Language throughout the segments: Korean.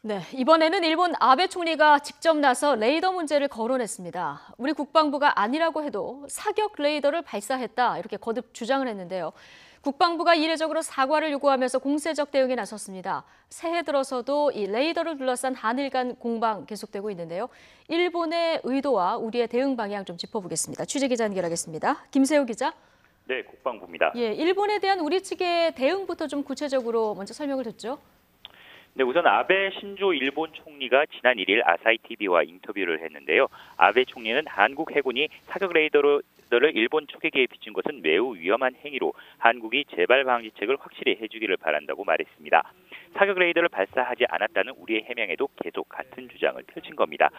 네, 이번에는 일본 아베 총리가 직접 나서 레이더 문제를 거론했습니다. 우리 국방부가 아니라고 해도 사격 레이더를 발사했다 이렇게 거듭 주장을 했는데요. 국방부가 이례적으로 사과를 요구하면서 공세적 대응에 나섰습니다. 새해 들어서도 이 레이더를 둘러싼 한일 간 공방 계속되고 있는데요. 일본의 의도와 우리의 대응 방향 좀 짚어보겠습니다. 취재기자 연결하겠습니다. 김세호 기자. 네, 국방부입니다. 예, 일본에 대한 우리 측의 대응부터 좀 구체적으로 먼저 설명을 듣죠. 네, 우선 아베 신조 일본 총리가 지난 1일 아사히 TV와 인터뷰를 했는데요. 아베 총리는 한국 해군이 사격 레이더를 일본 초계기에 비춘 것은 매우 위험한 행위로 한국이 재발 방지책을 확실히 해주기를 바란다고 말했습니다. 사격 레이더를 발사하지 않았다는 우리의 해명에도 계속 같은 주장을 펼친 겁니다.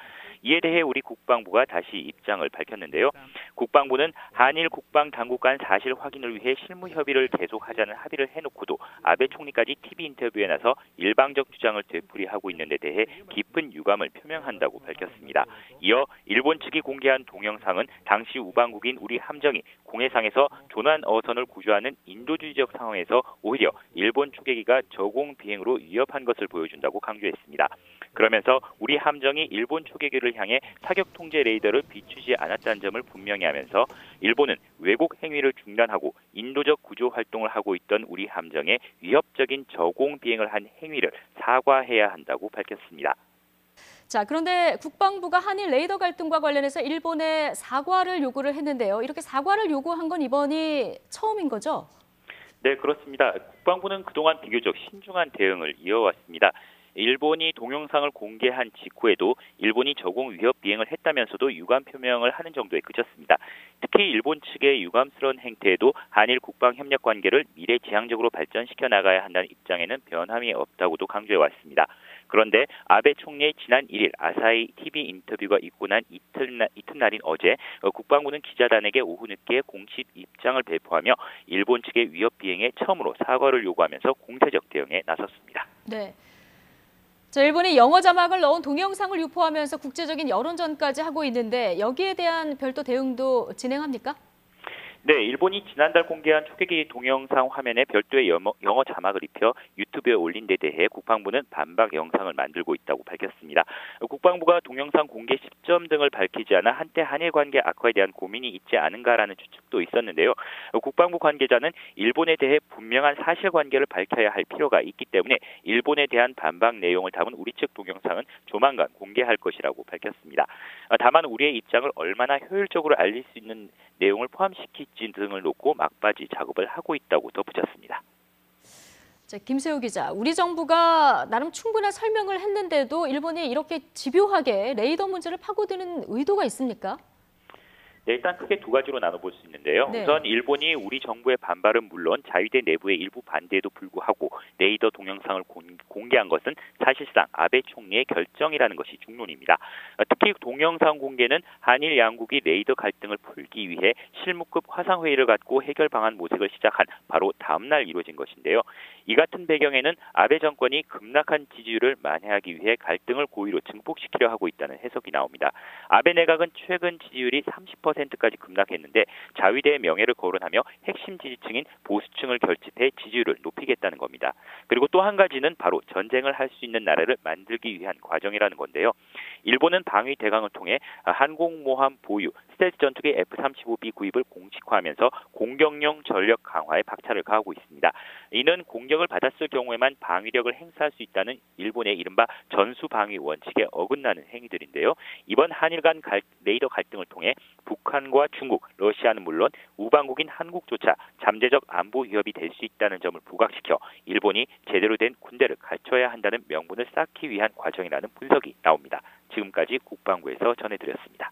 이에 대해 우리 국방부가 다시 입장을 밝혔는데요. 국방부는 한일 국방 당국 간 사실 확인을 위해 실무 협의를 계속하자는 합의를 해놓고도 아베 총리까지 TV 인터뷰에 나서 일방적 주장을 되풀이하고 있는 데 대해 깊은 유감을 표명한다고 밝혔습니다. 이어 일본 측이 공개한 동영상은 당시 우방국인 우리 함정이 공해상에서 조난 어선을 구조하는 인도주의적 상황에서 오히려 일본 초계기가 저공 비행으로 위협한 것을 보여준다고 강조했습니다. 그러면서 우리 함정이 일본 초계기를 향해 사격 통제 레이더를 비추지 않았다는 점을 분명히 하면서 일본은 왜곡 행위를 중단하고 인도적 구조 활동을 하고 있던 우리 함정에 위협적인 저공 비행을 한 행위를 사과해야 한다고 밝혔습니다. 자, 그런데 국방부가 한일 레이더 갈등과 관련해서 일본에 사과를 요구를 했는데요. 이렇게 사과를 요구한 건 이번이 처음인 거죠? 네, 그렇습니다. 국방부는 그동안 비교적 신중한 대응을 이어왔습니다. 일본이 동영상을 공개한 직후에도 일본이 저공 위협 비행을 했다면서도 유감 표명을 하는 정도에 그쳤습니다. 특히 일본 측의 유감스러운 행태에도 한일 국방 협력 관계를 미래지향적으로 발전시켜 나가야 한다는 입장에는 변함이 없다고도 강조해왔습니다. 그런데 아베 총리의 지난 1일 아사히 TV 인터뷰가 있고 난 이튿날인 어제 국방부는 기자단에게 오후 늦게 공식 입장을 배포하며 일본 측의 위협 비행에 처음으로 사과를 요구하면서 공세적 대응에 나섰습니다. 네. 자, 일본이 영어 자막을 넣은 동영상을 유포하면서 국제적인 여론전까지 하고 있는데 여기에 대한 별도 대응도 진행합니까? 네, 일본이 지난달 공개한 초계기 동영상 화면에 별도의 영어 자막을 입혀 유튜브에 올린 데 대해 국방부는 반박 영상을 만들고 있다고 밝혔습니다. 국방부가 동영상 공개 시점 등을 밝히지 않아 한때 한일 관계 악화에 대한 고민이 있지 않은가라는 추측도 있었는데요. 국방부 관계자는 일본에 대해 분명한 사실관계를 밝혀야 할 필요가 있기 때문에 일본에 대한 반박 내용을 담은 우리 측 동영상은 조만간 공개할 것이라고 밝혔습니다. 다만 우리의 입장을 얼마나 효율적으로 알릴 수 있는 내용을 포함시킬지 등을 놓고 막바지 작업을 하고 있다고 덧붙였습니다. 자, 김세호 기자, 우리 정부가 나름 충분한 설명을 했는데도 일본이 이렇게 집요하게 레이더 문제를 파고드는 의도가 있습니까? 네, 일단 크게 두 가지로 나눠볼 수 있는데요. 네. 우선 일본이 우리 정부의 반발은 물론 자위대 내부의 일부 반대에도 불구하고 레이더 동영상을 공개한 것은 사실상 아베 총리의 결정이라는 것이 중론입니다. 특히 동영상 공개는 한일 양국이 레이더 갈등을 풀기 위해 실무급 화상회의를 갖고 해결 방안 모색을 시작한 바로 다음 날 이루어진 것인데요. 이 같은 배경에는 아베 정권이 급락한 지지율을 만회하기 위해 갈등을 고의로 증폭시키려 하고 있다는 해석이 나옵니다. 아베 내각은 최근 지지율이 30%까지 급락했는데 자위대의 명예를 거론하며 핵심 지지층인 보수층을 결집해 지지율을 높이겠다는 겁니다. 그리고 또 한 가지는 바로 전쟁을 할 수 있는 나라를 만들기 위한 과정이라는 건데요. 일본은 방위 대강을 통해 항공모함 보유, 스텔스 전투기 F-35B 구입을 공식화하면서 공격용 전력 강화에 박차를 가하고 있습니다. 이는 공격을 받았을 경우에만 방위력을 행사할 수 있다는 일본의 이른바 전수방위 원칙에 어긋나는 행위들인데요. 이번 한일 간 레이더 갈등을 통해 북한과 중국, 러시아는 물론 우방국인 한국조차 잠재적 안보 위협이 될 수 있다는 점을 부각시켜 일본이 제대로 된 군대를 갖춰야 한다는 명분을 쌓기 위한 과정이라는 분석이 나옵니다. 지금까지 국방부에서 전해드렸습니다.